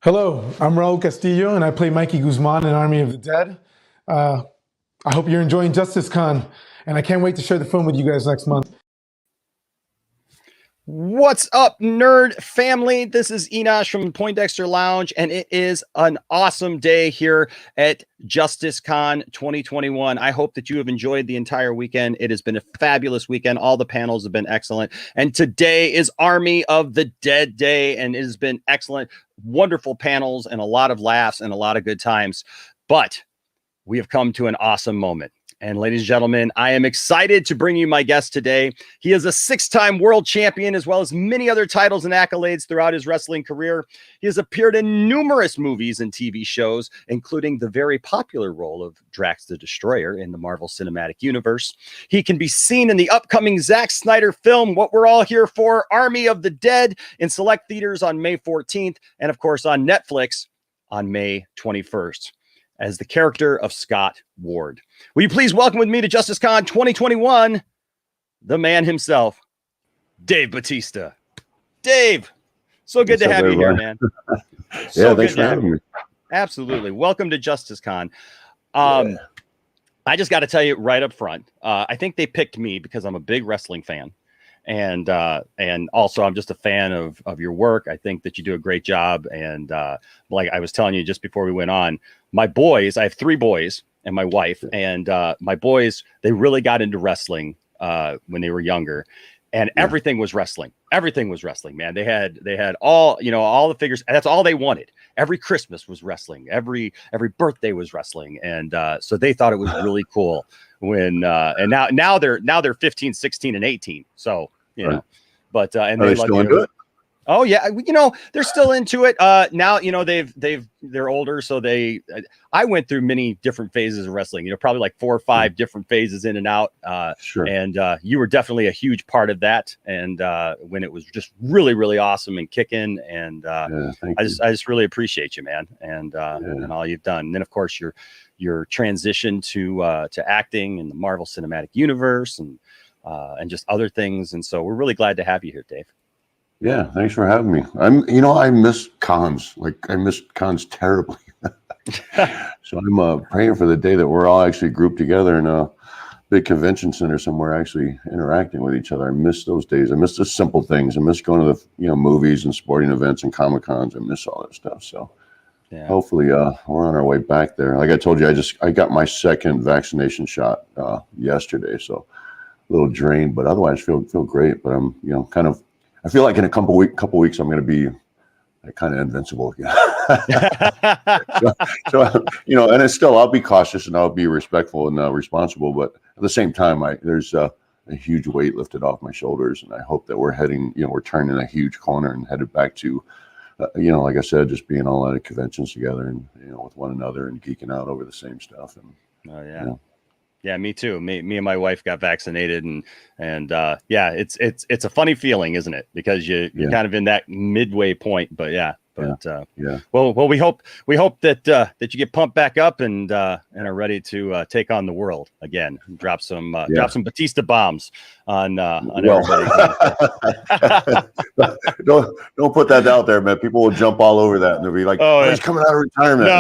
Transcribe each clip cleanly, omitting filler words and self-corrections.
Hello, I'm Raul Castillo, and I play Mikey Guzman in Army of the Dead. I hope you're enjoying Justice Con, and I can't wait to share the film with you guys next month. What's up, nerd family? This is Enosh from Poindexter Lounge, and it is an awesome day here at Justice Con 2021. I hope that you have enjoyed the entire weekend. It has been a fabulous weekend. All the panels have been excellent. And today is Army of the Dead Day, and it has been excellent. Wonderful panels and a lot of laughs and a lot of good times. But we have come to an awesome moment. And ladies and gentlemen, I am excited to bring you my guest today. He is a 6-time world champion, as well as many other titles and accolades throughout his wrestling career. He has appeared in numerous movies and TV shows, including the very popular role of Drax the Destroyer in the Marvel Cinematic Universe. He can be seen in the upcoming Zack Snyder film, What We're All Here For, Army of the Dead, in select theaters on May 14th, and of course on Netflix on May 21st. As the character of Scott Ward. Will you please welcome with me to Justice Con 2021, the man himself, Dave Bautista. Dave, so good to have you here, man. Yeah, thanks for having me. Absolutely. Welcome to Justice Con. I just got to tell you right up front, I think they picked me because I'm a big wrestling fan. And also I'm just a fan of your work. I think that you do a great job. And like I was telling you just before we went on, my boys, I have 3 boys and my wife, and my boys, they really got into wrestling when they were younger, and everything was wrestling. Everything was wrestling, man. They had all, all the figures. That's all they wanted. Every Christmas was wrestling. Every birthday was wrestling. And so they thought it was really cool when, and now they're 15, 16 and 18. So, but, and they still into it? Oh yeah, they're still into it. Now, they're older, so I went through many different phases of wrestling. Probably like 4 or 5 different phases in and out. Sure. And you were definitely a huge part of that. And when it was just really, really awesome and kicking. And I just really appreciate you, man, and all you've done. And then of course your transition to acting in the Marvel Cinematic Universe and just other things. And so we're really glad to have you here, Dave. Yeah, thanks for having me. I miss cons. Like I miss cons terribly. So I'm praying for the day that we're all actually grouped together in a big convention center somewhere, actually interacting with each other. I miss those days. I miss the simple things. I miss going to the movies and sporting events and Comic Cons. I miss all that stuff. So hopefully we're on our way back there. Like I told you, I got my 2nd vaccination shot yesterday, so a little drained, but otherwise feel great. But I'm I feel like in a couple weeks I'm going to be kind of invincible again. so and it's still, I'll be cautious and I'll be respectful and responsible, but at the same time, there's a huge weight lifted off my shoulders, and I hope that we're heading, we're turning a huge corner and headed back to, like I said, just being all at conventions together and with one another and geeking out over the same stuff. And yeah, me too. Me and my wife got vaccinated, and it's a funny feeling, isn't it? Because you're kind of in that midway point, but Well, we hope that you get pumped back up and are ready to take on the world again. Drop some Bautista bombs on everybody. don't put that out there, man. People will jump all over that and they'll be like, "Oh, he's coming out of retirement." No,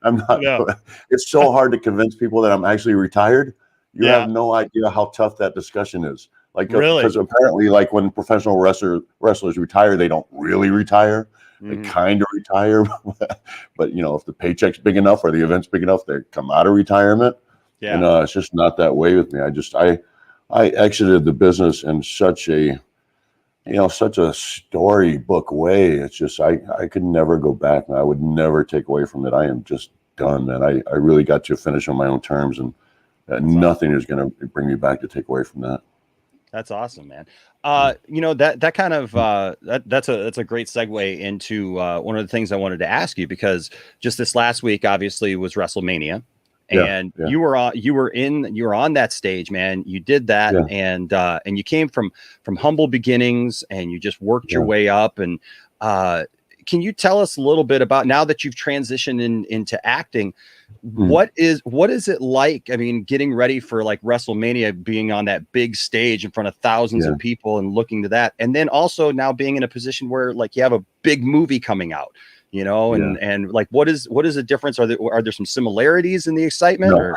I'm not. No. It's so hard to convince people that I'm actually retired. You have no idea how tough that discussion is. Like, really? Because apparently, like when professional wrestlers retire, they don't really retire. They kind of retire, but if the paycheck's big enough or the event's big enough, they come out of retirement. Yeah, and it's just not that way with me. I exited the business in such a storybook way. It's just I could never go back, and I would never take away from it. I am just done, and I really got to finish on my own terms, and nothing is going to bring me back to take away from that. That's awesome, man. That kind of that's a great segue into one of the things I wanted to ask you, because just this last week obviously was WrestleMania, and you were on that stage, man. You did that, and you came from humble beginnings, and you just worked your way up. And can you tell us a little bit about, now that you've transitioned into acting, what is it like? I mean, getting ready for like WrestleMania, being on that big stage in front of thousands of people and looking to that. And then also now being in a position where like you have a big movie coming out, you know, and like, what is the difference? Are there some similarities in the excitement? No. Or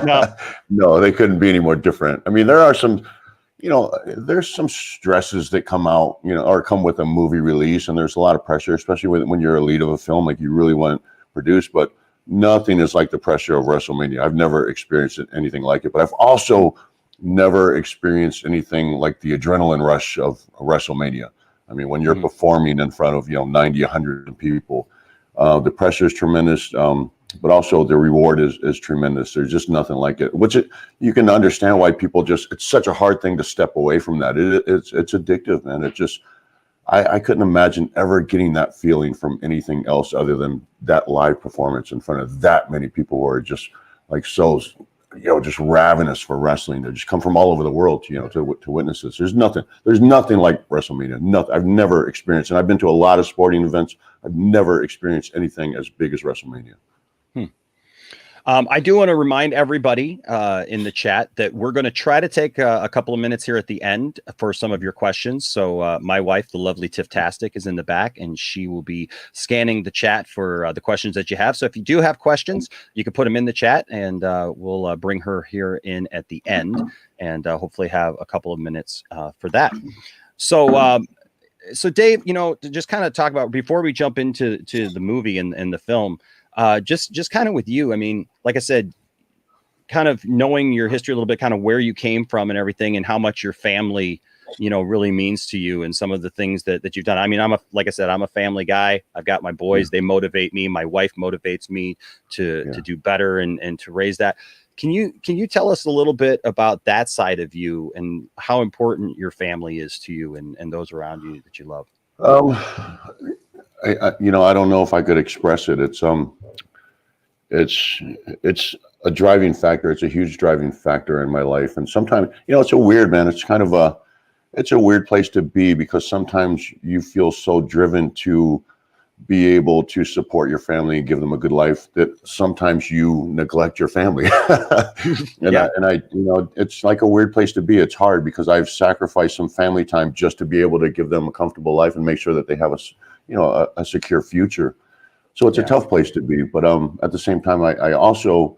no? No, they couldn't be any more different. I mean, there are some, you know, there's some stresses that come out, you know, or come with a movie release, and there's a lot of pressure, especially when you're a lead of a film, like you really want to produce, but nothing is like the pressure of WrestleMania. I've never experienced anything like it, but I've also never experienced anything like the adrenaline rush of WrestleMania. I mean, when you're performing in front of, 90, 100 people, the pressure is tremendous, but also the reward is tremendous. There's just nothing like it, you can understand why people it's such a hard thing to step away from that. It's addictive, man. I couldn't imagine ever getting that feeling from anything else other than that live performance in front of that many people who are just like just ravenous for wrestling. They just come from all over the world, to witness this. There's nothing like WrestleMania. Nothing. I've never experienced, and I've been to a lot of sporting events. I've never experienced anything as big as WrestleMania. I do want to remind everybody in the chat that we're going to try to take a couple of minutes here at the end for some of your questions. So my wife, the lovely Tiff-Tastic, is in the back, and she will be scanning the chat for the questions that you have. So if you do have questions, you can put them in the chat, and we'll bring her here in at the end, and hopefully have a couple of minutes for that. So Dave, to just kind of talk about, before we jump into the movie and the film, just kind of with you, I mean, like I said, kind of knowing your history a little bit, kind of where you came from and everything, and how much your family, really means to you, and some of the things that you've done. I mean, like I said, I'm a family guy. I've got my boys, they motivate me. My wife motivates me to do better and to raise that. Can you tell us a little bit about that side of you and how important your family is to you and those around you that you love? I don't know if I could express it. It's a driving factor. It's a huge driving factor in my life. And sometimes, it's a weird, man. It's kind of it's a weird place to be, because sometimes you feel so driven to be able to support your family and give them a good life that sometimes you neglect your family. It's like a weird place to be. It's hard because I've sacrificed some family time just to be able to give them a comfortable life and make sure that they have a secure future. So it's a tough place to be, but at the same time, I also,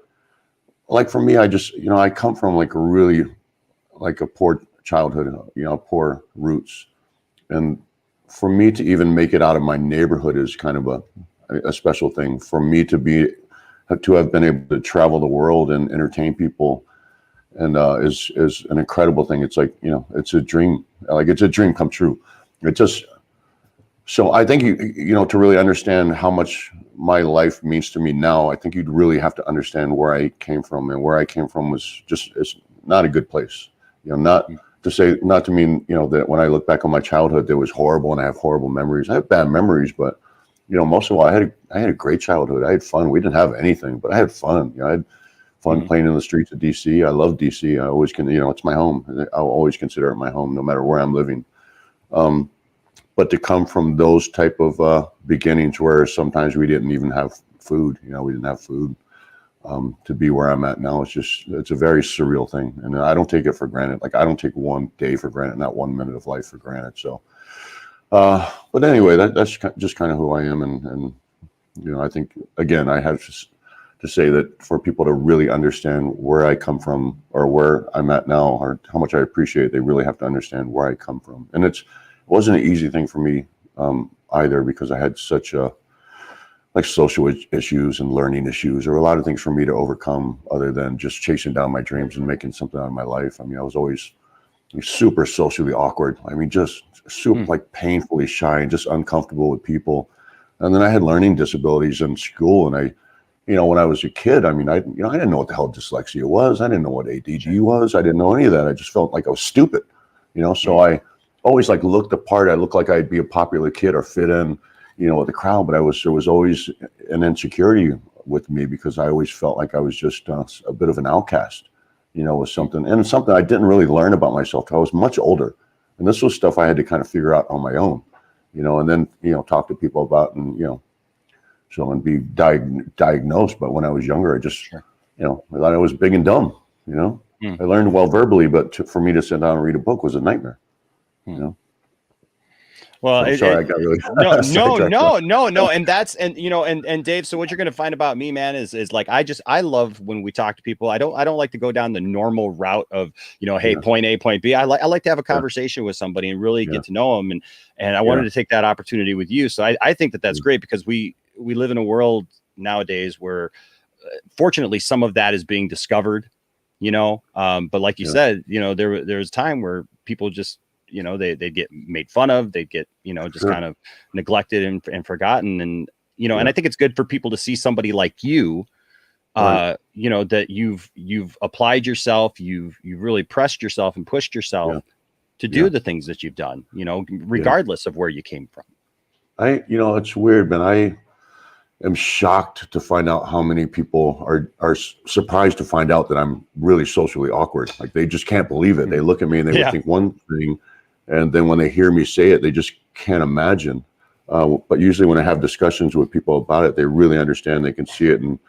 like, for me, I just, I come from like a really, like a poor childhood, poor roots. And for me to even make it out of my neighborhood is kind of a special thing. For me to have been able to travel the world and entertain people, and is an incredible thing. It's like, it's a dream, like it's a dream come true. So I think to really understand how much my life means to me now, I think you'd really have to understand where I came from, and where I came from it's not a good place. Not to mean, that when I look back on my childhood, it was horrible and I have horrible memories. I have bad memories, but most of all, I had a great childhood. I had fun. We didn't have anything, but I had fun. I had fun playing in the streets of DC. I love DC. I always it's my home. I'll always consider it my home, no matter where I'm living. But to come from those type of beginnings, where sometimes we didn't even have food, we didn't have food, to be where I'm at now, it's a very surreal thing. And I don't take it for granted. Like, I don't take one day for granted, not 1 minute of life for granted. So, but anyway, that's just kind of who I am. And I think, again, I have to say that for people to really understand where I come from, or where I'm at now, or how much I appreciate it, they really have to understand where I come from. And it wasn't an easy thing for me either, because I had such social issues and learning issues. There were a lot of things for me to overcome other than just chasing down my dreams and making something out of my life. I mean, I was always super socially awkward. I mean, just super like painfully shy and just uncomfortable with people. And then I had learning disabilities in school, and when I was a kid, I mean, I didn't know what the hell dyslexia was. I didn't know what ADD was. I didn't know any of that. I just felt like I was stupid, so I always looked the part. I looked like I'd be a popular kid or fit in, with the crowd, but there was always an insecurity with me, because I always felt like I was just a bit of an outcast, with something I didn't really learn about myself till I was much older. And this was stuff I had to kind of figure out on my own, and then, talk to people about, and, so and be diagnosed. But when I was younger, I just, I thought I was big and dumb, I learned well verbally, but for me to sit down and read a book was a nightmare, Well, so sorry, I got really no, and that's, and Dave. So what you're going to find about me, man, is like I love when we talk to people. I don't like to go down the normal route of hey, point A, point B. I like to have a conversation with somebody and really get to know them, and I wanted to take that opportunity with you. So I think that's great, because we live in a world nowadays where fortunately some of that is being discovered, but like you said, there's a time where people just they'd get made fun of, they'd get, just kind of neglected and forgotten. And, and I think it's good for people to see somebody like you, that you've applied yourself, you've really pressed yourself and pushed yourself to do the things that you've done, regardless of where you came from. It's weird, man. I am shocked to find out how many people are surprised to find out that I'm really socially awkward. Like, they just can't believe it. They look at me and they would think one thing, and then when they hear me say it, they just can't imagine. But usually when I have discussions with people about it, they really understand, they can see it. And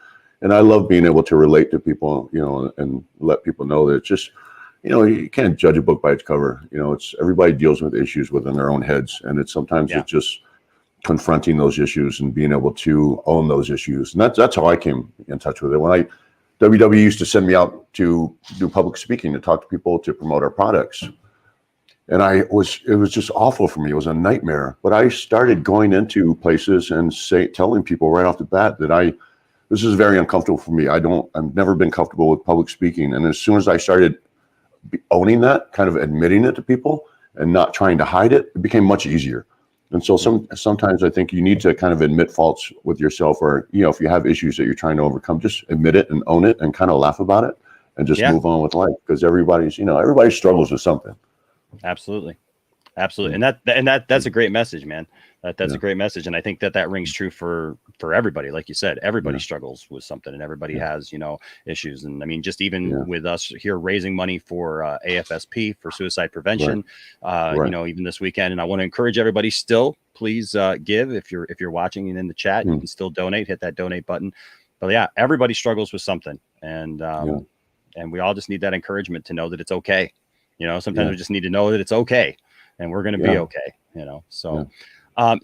I love being able to relate to people, and let people know that it's just, you can't judge a book by its cover. It's, everybody deals with issues within their own heads. And it's sometimes it's just confronting those issues and being able to own those issues. And that's how I came in touch with it. When WWE used to send me out to do public speaking, to talk to people, to promote our products. And it was just awful for me. It was a nightmare. But I started going into places and telling people right off the bat that this is very uncomfortable for me. I've never been comfortable with public speaking. And as soon as I started owning that, kind of admitting it to people and not trying to hide it, it became much easier. And so sometimes I think you need to kind of admit faults with yourself, or, if you have issues that you're trying to overcome, just admit it and own it and kind of laugh about it and just move on with life, because everybody struggles with something. Absolutely. And that's a great message, man. That's a great message. And I think that rings true for everybody. Like you said, everybody struggles with something, and everybody has, issues. And I mean, just even with us here raising money for AFSP, for suicide prevention, even this weekend. And I want to encourage everybody still, please give. If you're watching and in the chat, you can still donate, hit that donate button. But yeah, everybody struggles with something. And we all just need that encouragement to know that it's okay. Sometimes we just need to know that it's okay, and we're going to be okay, so.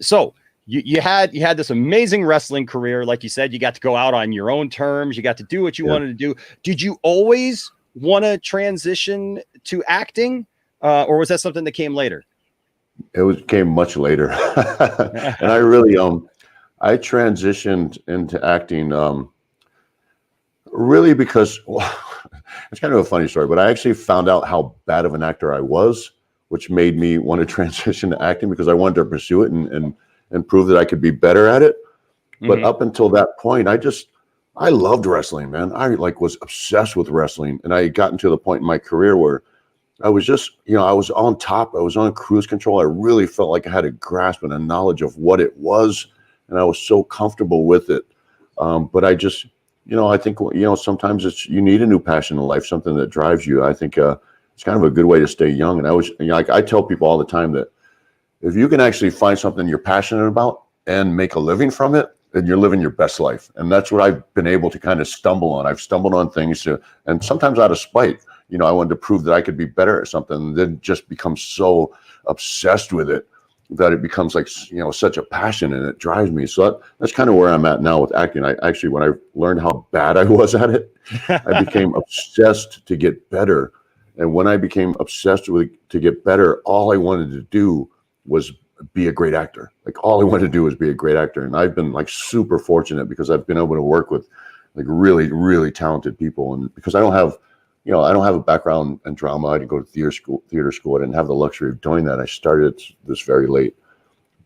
So you had this amazing wrestling career. Like you said, you got to go out on your own terms. You got to do what you wanted to do. Did you always want to transition to acting, or was that something that came later? It came much later. And I really, I transitioned into acting, really because, it's kind of a funny story, but I actually found out how bad of an actor I was, which made me want to transition to acting, because I wanted to pursue it and prove that I could be better at it. But up until that point, I loved wrestling, man. I was obsessed with wrestling. And I had gotten to the point in my career where I was just, I was on top. I was on cruise control. I really felt like I had a grasp and a knowledge of what it was. And I was so comfortable with it. But I just, I think, sometimes you need a new passion in life, something that drives you. I think, it's kind of a good way to stay young. And I tell people all the time that if you can actually find something you're passionate about and make a living from it, then you're living your best life. And that's what I've been able to kind of stumble on. I've stumbled on things and sometimes out of spite, I wanted to prove that I could be better at something, and then just become so obsessed with it that it becomes like, such a passion, and it drives me. So that's kind of where I'm at now with acting. When I learned how bad I was at it, I became obsessed to get better. And when I became obsessed to get better, all I wanted to do was be a great actor. Like, all I wanted to do was be a great actor. And I've been super fortunate, because I've been able to work with really, really talented people. And because I don't have a background in drama, I didn't go to theater school. I didn't have the luxury of doing that. I started this very late.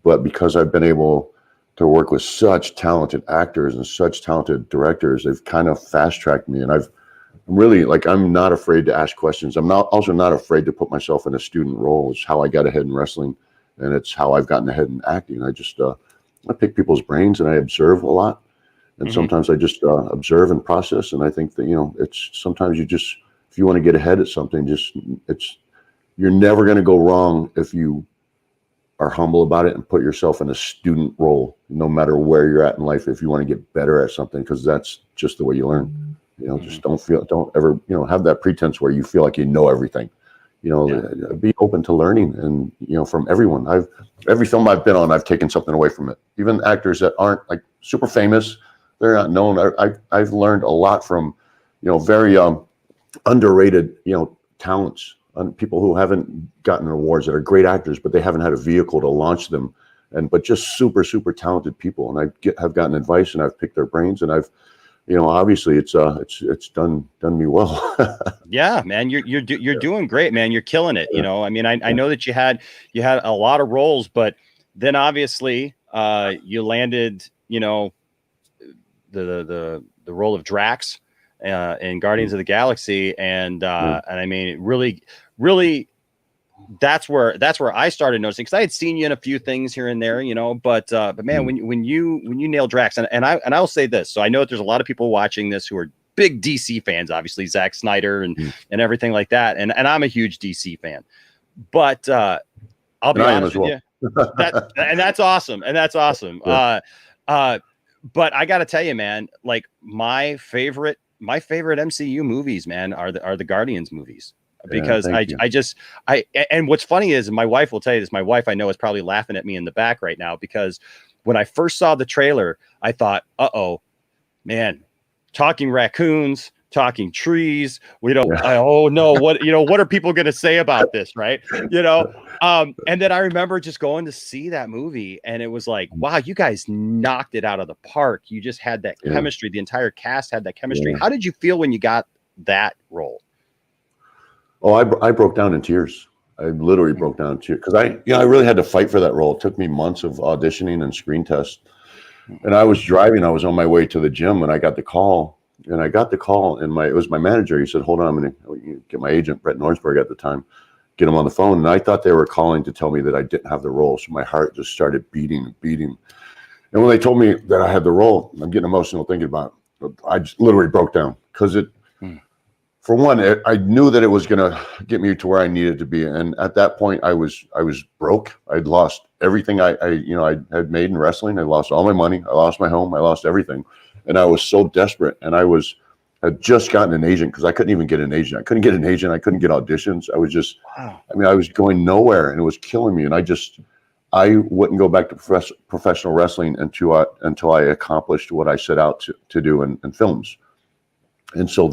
But because I've been able to work with such talented actors and such talented directors, they've kind of fast tracked me. And I'm really, I'm not afraid to ask questions. I'm also not afraid to put myself in a student role. It's how I got ahead in wrestling, and it's how I've gotten ahead in acting. I just, I pick people's brains, and I observe a lot. And sometimes I just observe and process. And I think that, it's sometimes if you want to get ahead at something, you're never going to go wrong if you are humble about it and put yourself in a student role, no matter where you're at in life, if you want to get better at something, because that's just the way you learn. You know, just don't ever, you know, have that pretense where you feel like you know everything. You know, be open to learning, and, you know, from everyone. Every film I've been on, I've taken something away from it. Even actors that aren't like super famous, they're not known. I've learned a lot from, you know, very underrated, you know, talents, people who haven't gotten awards, that are great actors, but they haven't had a vehicle to launch them. But just super, super talented people. And have gotten advice, and I've picked their brains, and I've, you know, obviously it's done me well. Yeah, man, you're doing great, man. You're killing it. You know, I mean, I know that you had a lot of roles, but then obviously you landed, you know, the role of Drax in Guardians of the Galaxy, and I mean, really, that's where I started noticing, because I had seen you in a few things here and there, you know, but man, when you nail Drax, and I'll say this, so I know that there's a lot of people watching this who are big DC fans, obviously Zack Snyder and everything like that, and I'm a huge DC fan, but I'll be honest with you, that's awesome, Yeah. But I got to tell you, man, like my favorite MCU movies, man, are the Guardians movies. Because and what's funny is, my wife will tell you this, my wife I know is probably laughing at me in the back right now, because when I first saw the trailer, I thought, uh-oh, man, talking raccoons, talking trees, oh no, what are people going to say about this, right? You know, and then I remember just going to see that movie, and it was like, wow, you guys knocked it out of the park. You just had that chemistry. The entire cast had that chemistry. How did you feel when you got that role? Oh, I broke down in tears. I literally broke down in tears, because I really had to fight for that role. It took me months of auditioning and screen tests. And I was driving. I was on my way to the gym when I got the call. And it was my manager. He said, "Hold on, I'm going to get my agent, Brett Norrisberg at the time, get him on the phone." And I thought they were calling to tell me that I didn't have the role. So my heart just started beating and beating. And when they told me that I had the role, I'm getting emotional thinking about it. I just literally broke down, because for one, I knew that it was going to get me to where I needed to be. And at that point, I was broke. I'd lost everything I had made in wrestling. I lost all my money. I lost my home. I lost everything. And I was so desperate. And I had just gotten an agent, because I couldn't even get an agent. I couldn't get an agent. I couldn't get auditions. I was just, I was going nowhere, and it was killing me. And I wouldn't go back to professional wrestling until I accomplished what I set out to do in films. And so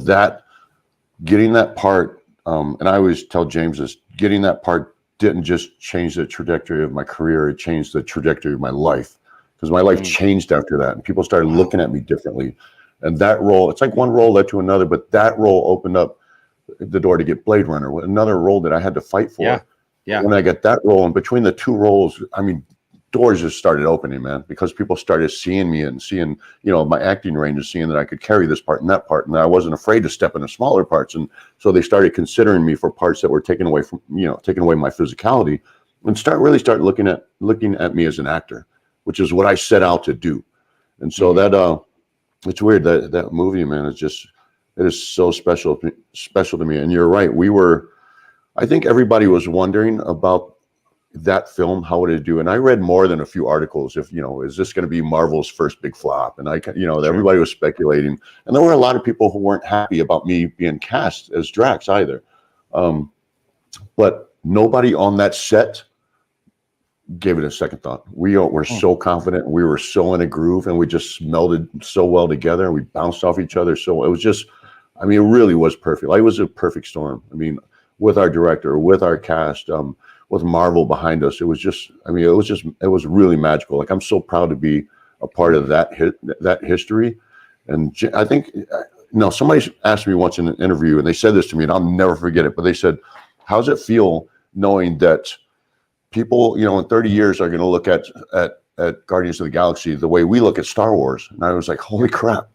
getting that part, and I always tell James this, getting that part didn't just change the trajectory of my career, it changed the trajectory of my life, because my life changed after that, and people started looking at me differently. And that role, it's like one role led to another, but that role opened up the door to get Blade Runner, another role that I had to fight for. Yeah. When I got that role, and between the two roles, I mean, doors just started opening, man, because people started seeing me and seeing, you know, my acting range, and seeing that I could carry this part and that part, and I wasn't afraid to step into smaller parts. And so they started considering me for parts that were taking away my physicality, and start looking at me as an actor, which is what I set out to do. And so it's weird that movie, man, it is so special to me. And you're right, I think everybody was wondering about that film, how would it do? And I read more than a few articles, if, you know, is this going to be Marvel's first big flop? And everybody was speculating, and there were a lot of people who weren't happy about me being cast as Drax either. But nobody on that set gave it a second thought. We were so confident, we were so in a groove, and we just melded so well together, and we bounced off each other. So it was just, it really was perfect. Like, it was a perfect storm. With our director, with our cast, with Marvel behind us, it was really magical. Like, I'm so proud to be a part of that history. And I think, somebody asked me once in an interview, and they said this to me, and I'll never forget it, but they said, "How does it feel knowing that people, in 30 years are going to look at Guardians of the Galaxy the way we look at Star Wars?" And I was like, holy crap.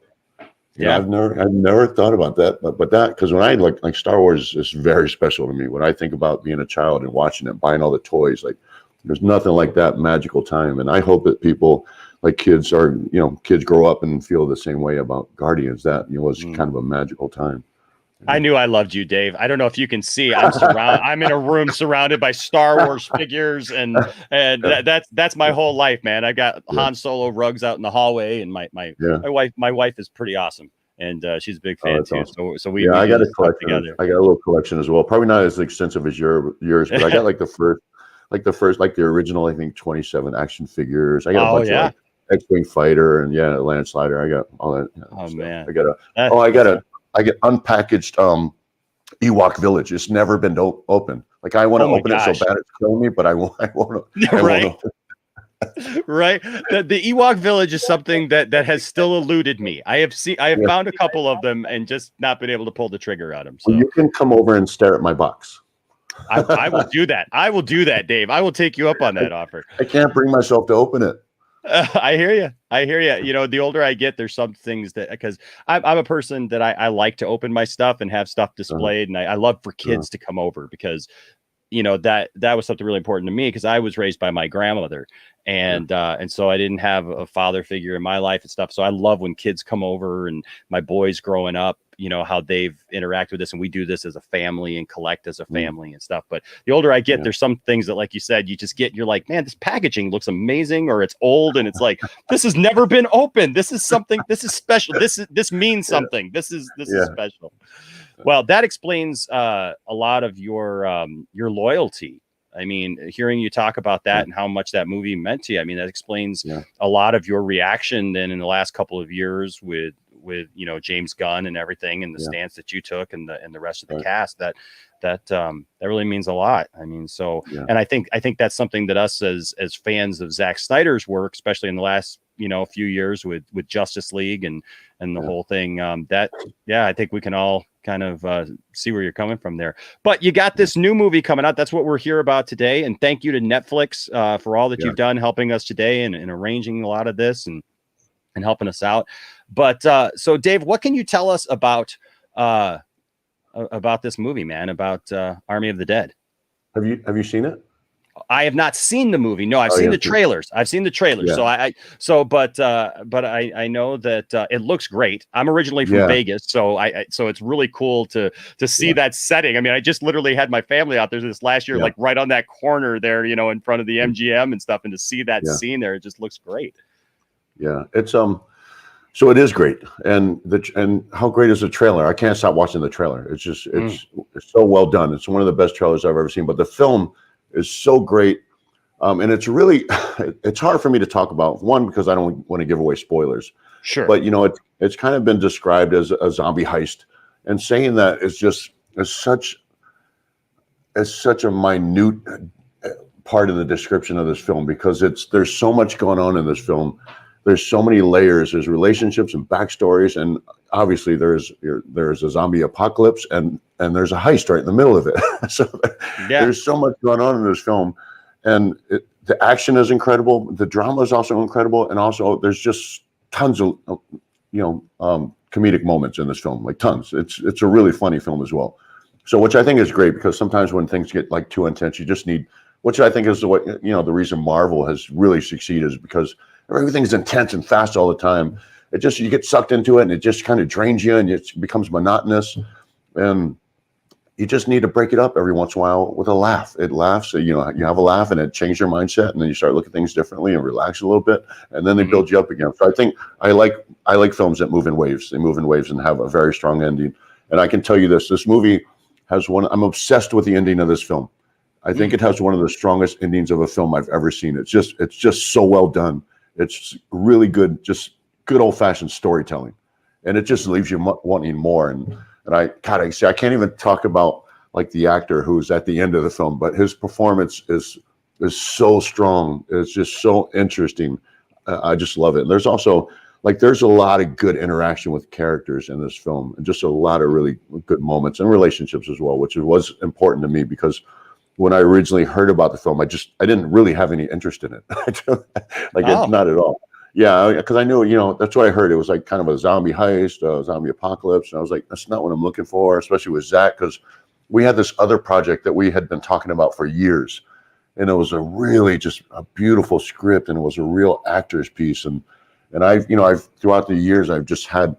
Yeah, I've never thought about that, but that, because when I look, like, Star Wars is very special to me. When I think about being a child and watching it, buying all the toys, like, there's nothing like that magical time. And I hope that people, like kids grow up and feel the same way about Guardians. That was kind of a magical time. I knew I loved you, Dave. I don't know if you can see. I'm in a room surrounded by Star Wars figures, and that's my whole life, man. I got Han Solo rugs out in the hallway, and my wife is pretty awesome, and she's a big fan too. Awesome. So we I got a collection together. I got a little collection as well. Probably not as extensive as yours, but I got like the the original, I think 27 action figures. I got a bunch of like X-wing fighter and landslider. I got all that. Man, I get unpackaged Ewok Village. It's never been open. Like I want to open it so bad it's killing me, but I won't. Right. Right. The Ewok Village is something that has still eluded me. I have found a couple of them and just not been able to pull the trigger on them. So you can come over and stare at my box. I will do that. I will do that, Dave. I will take you up on that offer. I can't bring myself to open it. I hear you. You know, the older I get, there's some things that, because I'm a person that I like to open my stuff and have stuff displayed. And I love for kids to come over because, you know, that was something really important to me because I was raised by my grandmother. And so I didn't have a father figure in my life and stuff. So I love when kids come over and my boys growing up, you know, how they've interacted with this, and we do this as a family and collect as a family and stuff. But the older I get, there's some things that, like you said, you're like, man, this packaging looks amazing, or it's old and it's like, this has never been opened. This is something, this is special. This means something. This is special. Well, that explains a lot of your loyalty. I mean, hearing you talk about that and how much that movie meant to you, I mean, that explains a lot of your reaction then in the last couple of years with you know, James Gunn and everything, and the stance that you took and the rest of the cast. That really means a lot. I mean, so and I think that's something that us as fans of Zack Snyder's work, especially in the last, you know, few years with Justice League and the whole thing, I think we can all kind of see where you're coming from there. But you got this new movie coming out. That's what we're here about today. And thank you to Netflix for all that you've done helping us today and arranging a lot of this and helping us out. But so Dave, what can you tell us about this movie, man, about Army of the Dead? Have you seen it? I have not seen the movie. No, I've seen the trailers. I've seen the trailers. Yeah. But I know that it looks great. I'm originally from Vegas, so so it's really cool to see that setting. I mean, I just literally had my family out there this last year, like right on that corner there, you know, in front of the MGM and stuff, and to see that scene there, it just looks great. Yeah, it's so it is great, and how great is the trailer? I can't stop watching the trailer. It's just it's so well done. It's one of the best trailers I've ever seen. But the film is so great, and it's really it's hard for me to talk about. One, because I don't want to give away spoilers. Sure, but you know, it's kind of been described as a zombie heist, and saying that is such a minute part of the description of this film, because there's so much going on in this film. There's so many layers. There's relationships and backstories, and obviously there's a zombie apocalypse, and there's a heist right in the middle of it. So there's so much going on in this film, and the action is incredible. The drama is also incredible, and also there's just tons of comedic moments in this film, like tons. It's a really funny film as well. So which I think is great, because sometimes when things get like too intense, you just need, which I think is the reason Marvel has really succeeded, is because everything's intense and fast all the time. You get sucked into it, and it just kind of drains you, and it becomes monotonous. And you just need to break it up every once in a while with a laugh. It laughs, you have a laugh, and it changes your mindset, and then you start looking at things differently and relax a little bit, and then they build you up again. So I think I like films that move in waves. They move in waves and have a very strong ending. And I can tell you this movie has I'm obsessed with the ending of this film. I think it has one of the strongest endings of a film I've ever seen. It's just so well done. It's really good, just good old-fashioned storytelling, and it just leaves you wanting more. And I can't even talk about like the actor who's at the end of the film, but his performance is so strong. It's just so interesting. I just love it. And there's also there's a lot of good interaction with characters in this film, and just a lot of really good moments and relationships as well, which was important to me, because when I originally heard about the film, I didn't really have any interest in it. It's not at all. Yeah, because I knew, that's what I heard. It was like kind of a zombie heist, a zombie apocalypse. And I was like, that's not what I'm looking for, especially with Zack, because we had this other project that we had been talking about for years. And it was a really just a beautiful script, and it was a real actor's piece. And I've throughout the years, I've just had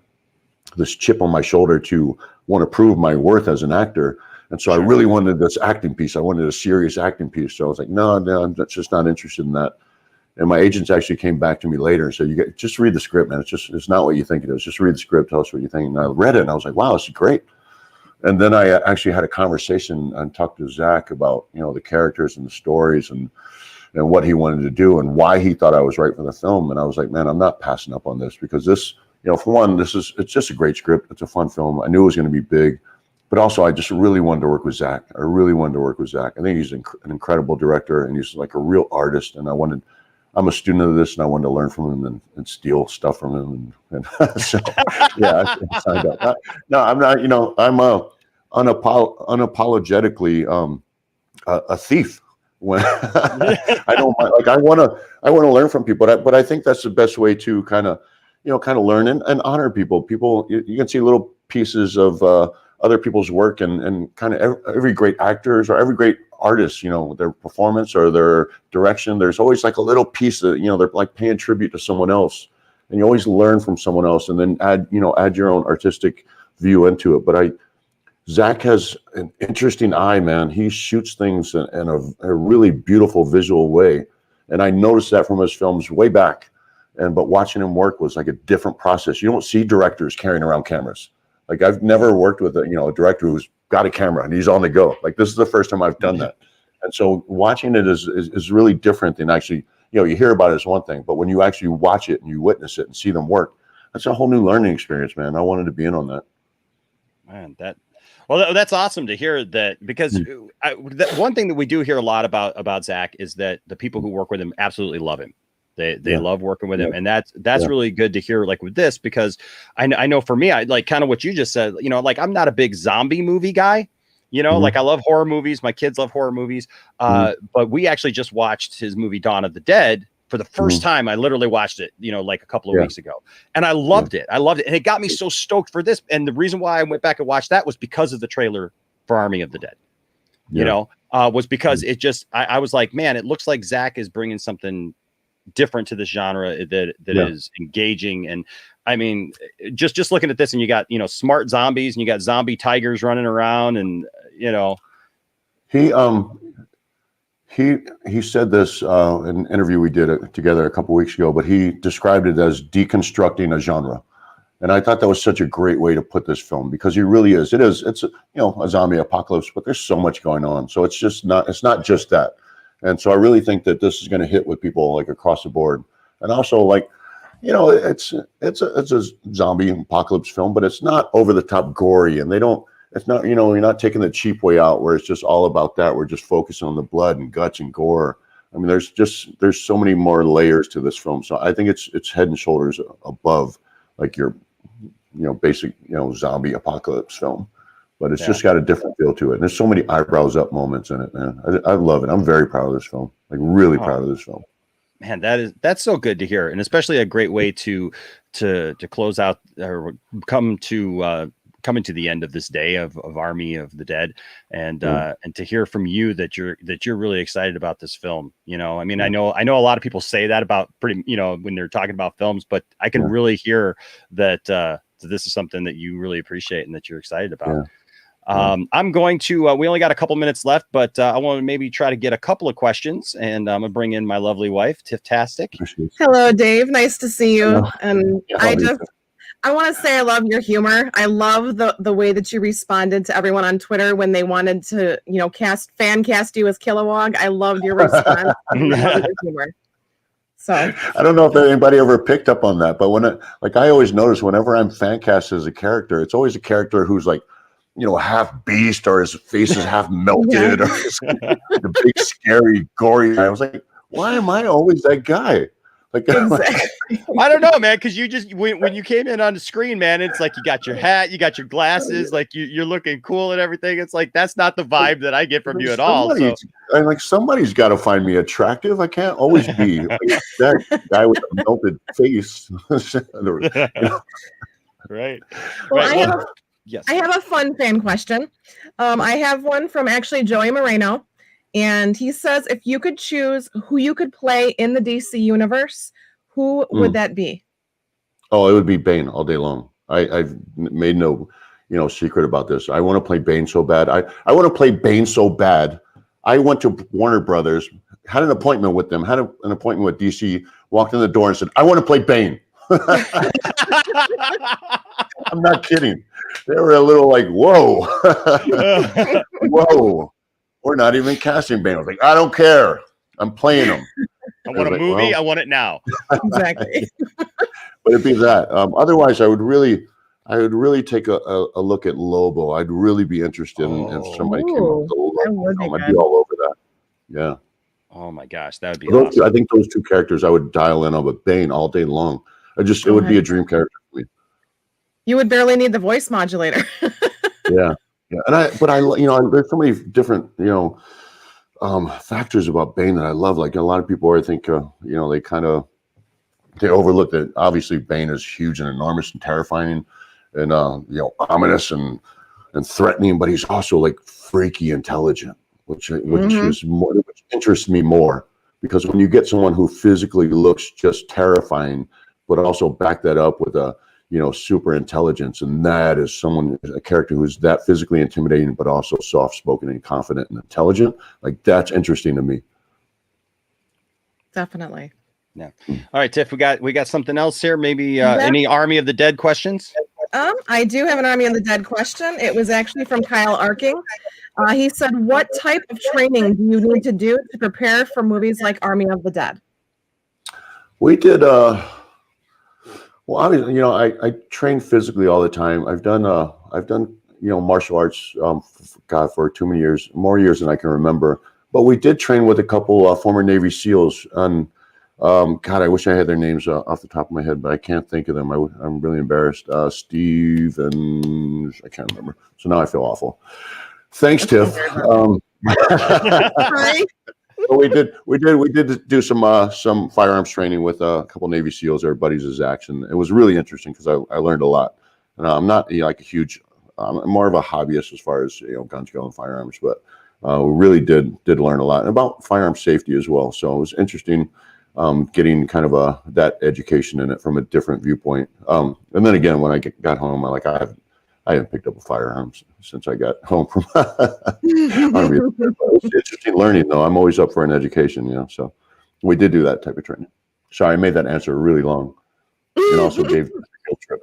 this chip on my shoulder to want to prove my worth as an actor. And so I really wanted this acting piece. I wanted a serious acting piece. So I was like, no, I'm just not interested in that. And my agents actually came back to me later and said, just read the script, man. It's not what you think it is. Just read the script. Tell us what you think. And I read it and I was like, wow, this is great. And then I actually had a conversation and talked to Zack about, the characters and the stories and what he wanted to do and why he thought I was right for the film. And I was like, man, I'm not passing up on this because this, for one, it's just a great script. It's a fun film. I knew it was going to be big, but also I just really wanted to work with Zack. I really wanted to work with Zack. I think he's an incredible director and he's like a real artist. And I'm a student of this and I wanted to learn from him and steal stuff from him. And so, yeah, I signed up. No, I'm not, I'm unapologetically a thief. When I don't like, I want to learn from people, but I think that's the best way to kind of learn and honor people. You can see little pieces of other people's work and kind of every great actors or every great artist, their performance or their direction. There's always like a little piece that, they're like paying tribute to someone else, and you always learn from someone else and then add your own artistic view into it. But Zack has an interesting eye, man. He shoots things in a really beautiful visual way. And I noticed that from his films way back. But watching him work was like a different process. You don't see directors carrying around cameras. Like I've never worked with a director who's got a camera and he's on the go. Like this is the first time I've done that. And so watching it is really different than actually, you hear about it as one thing, but when you actually watch it and you witness it and see them work, that's a whole new learning experience, man. I wanted to be in on that. Man, that's awesome to hear that, because one thing that we do hear a lot about Zack is that the people who work with him absolutely love him. They love working with him. And that's really good to hear, like with this, because I know for me, I like kind of what you just said, like I'm not a big zombie movie guy, like I love horror movies. My kids love horror movies. But we actually just watched his movie Dawn of the Dead for the first time. I literally watched it, like a couple of weeks ago, and I loved it. And it got me so stoked for this. And the reason why I went back and watched that was because of the trailer for Army of the Dead, was because it just, I was like, man, it looks like Zack is bringing something different to this genre that is engaging. And I mean, just looking at this, and you got, smart zombies and you got zombie tigers running around, and, He said this in an interview we did together a couple weeks ago, but he described it as deconstructing a genre. And I thought that was such a great way to put this film, because he really is. It's a zombie apocalypse, but there's so much going on. So it's not just that. And so I really think that this is going to hit with people like across the board. And also like, it's a zombie apocalypse film, but it's not over the top gory, and it's not, you're not taking the cheap way out where it's just all about that. We're just focusing on the blood and guts and gore. I mean, there's so many more layers to this film. So I think it's head and shoulders above like your, basic, zombie apocalypse film, but it's just got a different feel to it. And there's so many eyebrows up moments in it, man. I love it. I'm very proud of this film, like really proud of this film. Man, that's so good to hear. And especially a great way to close out or coming to the end of this day of Army of the Dead, and to hear from you that you're really excited about this film. I mean, I know a lot of people say that about when they're talking about films, but I can really hear that this is something that you really appreciate and that you're excited about. I'm going to, we only got a couple minutes left, but I want to maybe try to get a couple of questions, and I'm gonna bring in my lovely wife, Tiff-Tastic. Hello, Dave. Nice to see you. And I want to say I love your humor. I love the way that you responded to everyone on Twitter when they wanted to, fan cast you as Kilowog. I loved your response. I love your humor. So I don't know if anybody ever picked up on that, but I always notice whenever I'm fan cast as a character, it's always a character who's like, half beast, or his face is half melted, or the big, scary, gory guy. I was like, why am I always that guy? Like, exactly. I don't know, man, because you just when you came in on the screen, man, it's like you got your hat, you got your glasses, like you're looking cool and everything. It's like that's not the vibe that I get from you at all. So. And like somebody's got to find me attractive. I can't always be like that guy with a melted face. Right. Well, I have a fun fan question. I have one from actually Joey Moreno. And he says, if you could choose who you could play in the DC universe, who would that be? Oh, it would be Bane all day long. I've made no, secret about this. I want to play Bane so bad. I want to play Bane so bad. I went to Warner Brothers, had an appointment with them, had an appointment with DC, walked in the door and said, I want to play Bane. I'm not kidding. They were a little like, whoa, whoa, we're not even casting Bane. I was like, I don't care. I'm playing him. I want a movie. Well, I want it now. Exactly. But it'd be that. Otherwise, I would really take a look at Lobo. I'd really be interested in if somebody came up with a Lobo film. I'd be all over that. Yeah. Oh my gosh, that would be awesome. I think those two characters I would dial in on, but Bane all day long. It would be a dream character for me. You would barely need the voice modulator. Yeah. But there's so many different, factors about Bane that I love. Like a lot of people, I think, they overlook that. Obviously, Bane is huge and enormous and terrifying, and ominous and threatening. But he's also like freaky intelligent, which interests me more, because when you get someone who physically looks just terrifying, but also back that up with a super intelligence, and that is a character who's that physically intimidating, but also soft-spoken and confident and intelligent. Like, that's interesting to me. Definitely. Yeah. All right, Tiff, we got something else here. Maybe any Army of the Dead questions? I do have an Army of the Dead question. It was actually from Kyle Arking. He said, what type of training do you need to do to prepare for movies like Army of the Dead? We did well, obviously, I train physically all the time. I've done martial arts for too many years, more years than I can remember. But we did train with a couple former Navy SEALs on I wish I had their names off the top of my head, but I can't think of them. I'm really embarrassed. Steve and I can't remember. So now I feel awful. Thanks, Tiff. We did do some firearms training with a couple Navy SEAls. They're buddies of Zack's, and it was really interesting because I learned a lot. And I'm not like a huge, I'm more of a hobbyist as far as guns go and firearms, but we really did learn a lot, and about firearm safety as well. So it was interesting getting kind of that education in it from a different viewpoint. And then again, when I got home, I haven't picked up a firearm since I got home from Army. It's interesting learning, though. I'm always up for an education, so we did do that type of training. Sorry, I made that answer really long and also gave a field trip.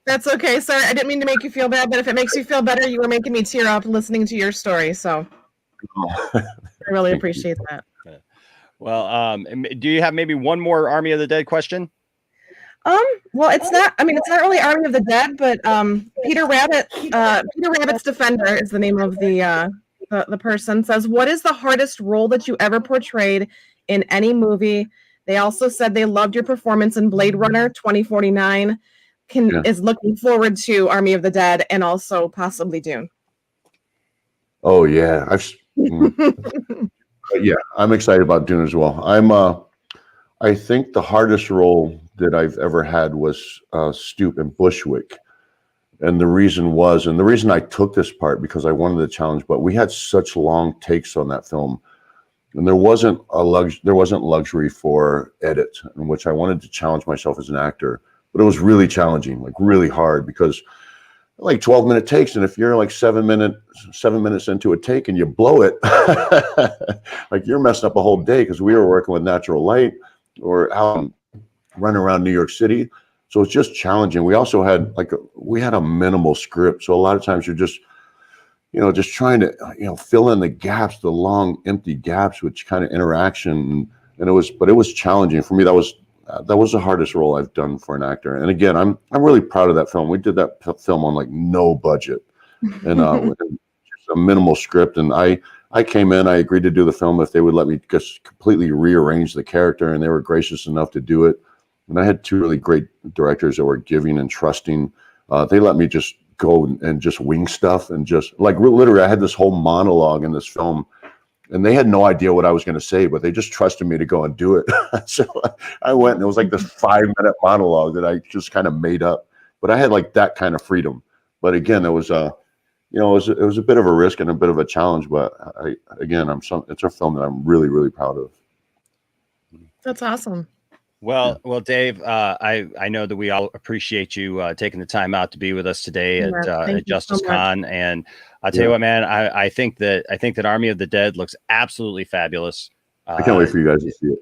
That's okay, sir. I didn't mean to make you feel bad, but if it makes you feel better, you were making me tear up listening to your story, so I really appreciate that. Well, do you have maybe one more Army of the Dead question? Well, it's not really Army of the Dead, but Peter Rabbit's Defender is the name of the person. Says, what is the hardest role that you ever portrayed in any movie? They also said they loved your performance in Blade Runner 2049. Is looking forward to Army of the Dead and also possibly Dune. Oh yeah, I'm excited about Dune as well. I think the hardest role that I've ever had was Stoop in Bushwick. And the reason I took this part, because I wanted the challenge, but we had such long takes on that film, and there wasn't luxury for edit, in which I wanted to challenge myself as an actor. But it was really challenging, like really hard, because like 12-minute takes, and if you're like 7 minutes into a take and you blow it, like you're messing up a whole day, because we were working with natural light or out running around New York City. So it's just challenging. We also had a minimal script. So a lot of times you're just trying to, fill in the gaps, the long empty gaps, which kind of interaction. And it was challenging for me. That was the hardest role I've done for an actor. And again, I'm really proud of that film. We did that film on like no budget and just a minimal script. And I came in, I agreed to do the film if they would let me just completely rearrange the character, and they were gracious enough to do it. And I had two really great directors that were giving and trusting. They let me just go and just wing stuff, and just like literally I had this whole monologue in this film, and they had no idea what I was going to say, but they just trusted me to go and do it. So I went, and it was like this 5-minute monologue that I just kind of made up, but I had like that kind of freedom. But again, it was it was a bit of a risk and a bit of a challenge, but it's a film that I'm really, really proud of. That's awesome. Well, Dave, I know that we all appreciate you taking the time out to be with us today at Justice Con, and I'll tell you what, man, I think that Army of the Dead looks absolutely fabulous. I can't wait for you guys to see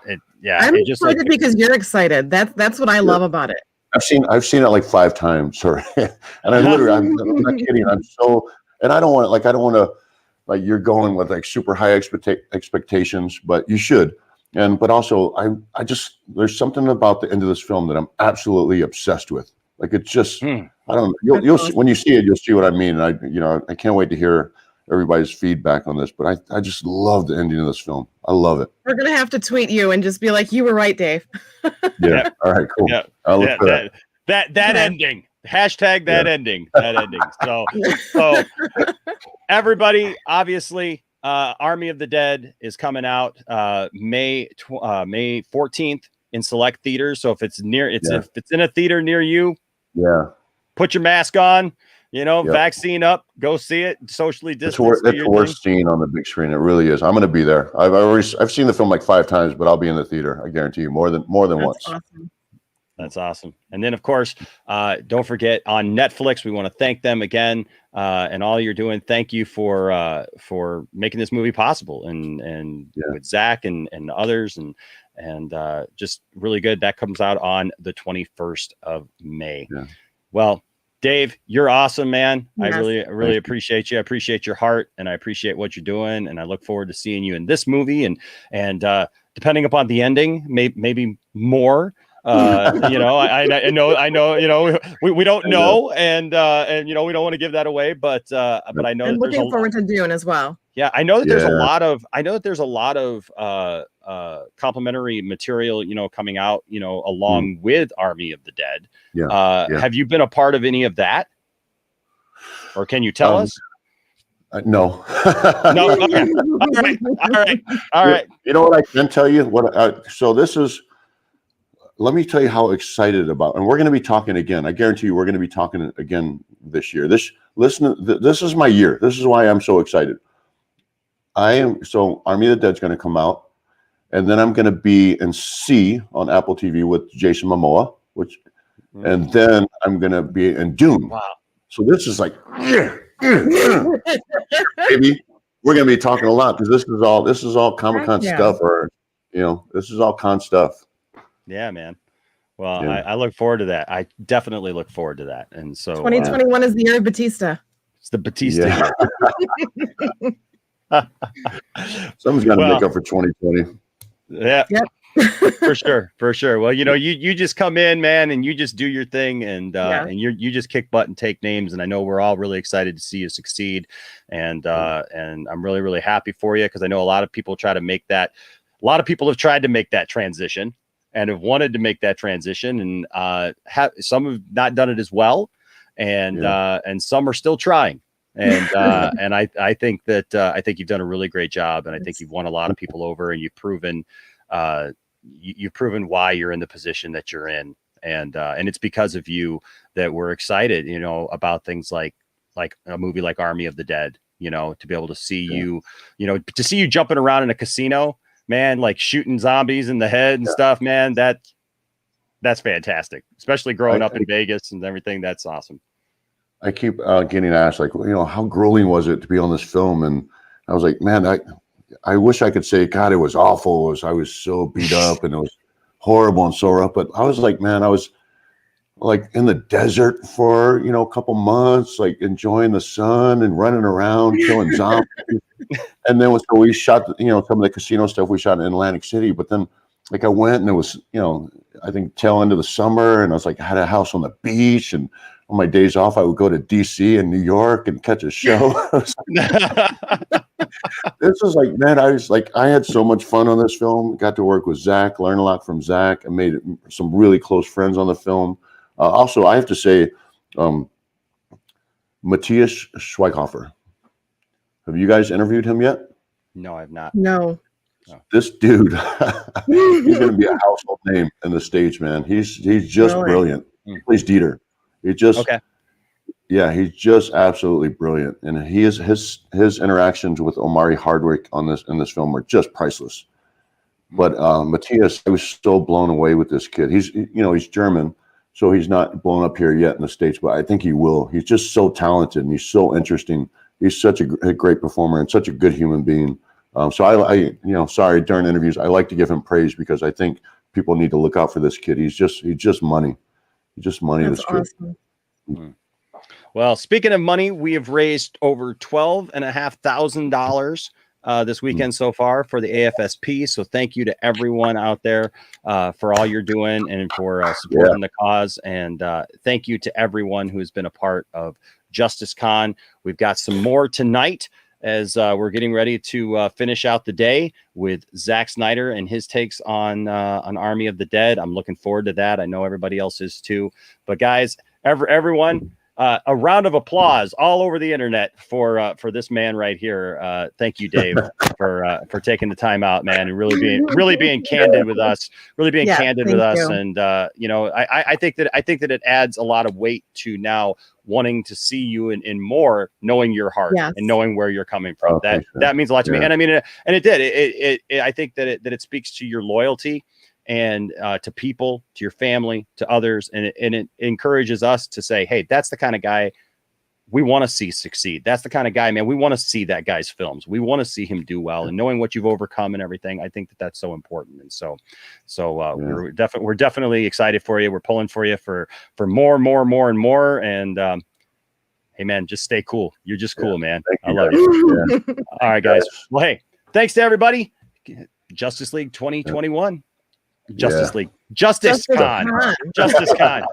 it. I'm excited because you're excited. That's what I love about it. I've seen it like 5 times, sorry, and I literally, I'm not kidding. And I don't want to, like, you're going with like super high expectations, but you should. But also, I just, there's something about the end of this film that I'm absolutely obsessed with. Like, it's just, I don't know. You'll see, when you see it, you'll see what I mean. And I can't wait to hear everybody's feedback on this. But I just love the ending of this film. I love it. We're gonna have to tweet you and just be like, "You were right, Dave." Yeah. All right. Cool. Yeah. I'll look for that ending. Hashtag that ending. That ending. So everybody, obviously. Army of the Dead is coming out May 14th in select theaters. So if it's if it's in a theater near you, put your mask on, vaccine up, go see it, socially distance. That's the worst scene on the big screen. It really is. I'm going to be there. I've seen the film like 5 times, but I'll be in the theater. I guarantee you more than once. Awesome. That's awesome. And then, of course, don't forget on Netflix, we want to thank them again and all you're doing. Thank you for making this movie possible and with Zach and others and just really good. That comes out on the 21st of May. Yeah. Well, Dave, you're awesome, man. Yes. I really appreciate you. I appreciate your heart and I appreciate what you're doing. And I look forward to seeing you in this movie and depending upon the ending, maybe more. I know, we don't know, and we don't want to give that away, but I know I'm looking forward to Dune as well. Yeah, I know that there's a lot of complimentary material, coming out, along with Army of the Dead. Have you been a part of any of that, or can you tell us? No. No. Okay. All right. You know what I can tell you? So this is. Let me tell you how excited about, and we're going to be talking again. I guarantee you, we're going to be talking again this year. This is my year. This is why I'm so excited. Army of the Dead's going to come out, and then I'm going to be in C on Apple TV with Jason Momoa, and then I'm going to be in Dune. Wow! So this is like, baby, we're going to be talking a lot because this is all Comic-Con stuff, or this is all con stuff. Yeah, man. Well, I look forward to that. I definitely look forward to that. And so 2021 is the year of Bautista. It's the Bautista year. Someone's got to make up for 2020. Yeah. Yep. For sure. Well, you just come in, man, and you just do your thing, and you just kick butt and take names. And I know we're all really excited to see you succeed. And I'm really, really happy for you because I know a lot of people try to make that. A lot of people have tried to make that transition. And have wanted to make that transition, and some have not done it as well, and some are still trying. And and I think that you've done a really great job, and I think you've won a lot of people over, and you've proven why you're in the position that you're in, and it's because of you that we're excited, about things like a movie like Army of the Dead, to be able to see you, to see you jumping around in a casino. Man, like shooting zombies in the head and stuff, man, that's fantastic. Especially growing up in Vegas and everything. That's awesome. I keep getting asked, like, how grueling was it to be on this film? And I was like, man, I wish I could say, God, it was awful. I was so beat up and it was horrible and so rough. But I was like, man, I was like in the desert for, a couple months, like enjoying the sun and running around, killing zombies. And then so we shot, some of the casino stuff we shot in Atlantic City. But then, like, I went and it was, I think tail end of the summer, and I was like, I had a house on the beach, and on my days off, I would go to DC and New York and catch a show. This was like, man, I had so much fun on this film. Got to work with Zach, learn a lot from Zach. I made some really close friends on the film. Also, I have to say, Matthias Schweighöfer. Have you guys interviewed him yet? No, I've not. No. This dude, he's going to be a household name in the States, man. He's just brilliant. He plays Dieter. He's just absolutely brilliant. And his interactions with Omari Hardwick in this film were just priceless. But Matthias, I was so blown away with this kid. He's German, so he's not blown up here yet in the States, but I think he will. He's just so talented and he's so interesting. He's such a great performer and such a good human being. So sorry, during interviews, I like to give him praise because I think people need to look out for this kid. He's just money. He's just money. That's this kid. awesome. Mm-hmm. Well, speaking of money, we have raised over $12,500 this weekend so far for the AFSP. So thank you to everyone out there for all you're doing and for supporting the cause. And thank you to everyone who's been a part of Justice Con. We've got some more tonight as we're getting ready to finish out the day with Zack Snyder and his takes on Army of the Dead. I'm looking forward to that. I know everybody else is too. But guys, everyone, a round of applause all over the internet for this man right here. Thank you, Dave, for taking the time out, man, and really being candid with us, candid with us. And I think that it adds a lot of weight to now wanting to see you in more, knowing your heart and knowing where you're coming from. That means a lot to me. And I mean, and it did. I think that it speaks to your loyalty and to people, to your family, to others. And it encourages us to say, hey, that's the kind of guy we want to see succeed. That's the kind of guy, man, we want to see that guy's films. We want to see him do well, and knowing what you've overcome and everything, I think that that's so important. And so we're definitely excited for you. We're pulling for you for more and more. And hey man, just stay cool. You're just cool, man. I love you. All right, guys. Well, hey, thanks to everybody. Justice League 2021. Justice League. Justice Con. Justice Con.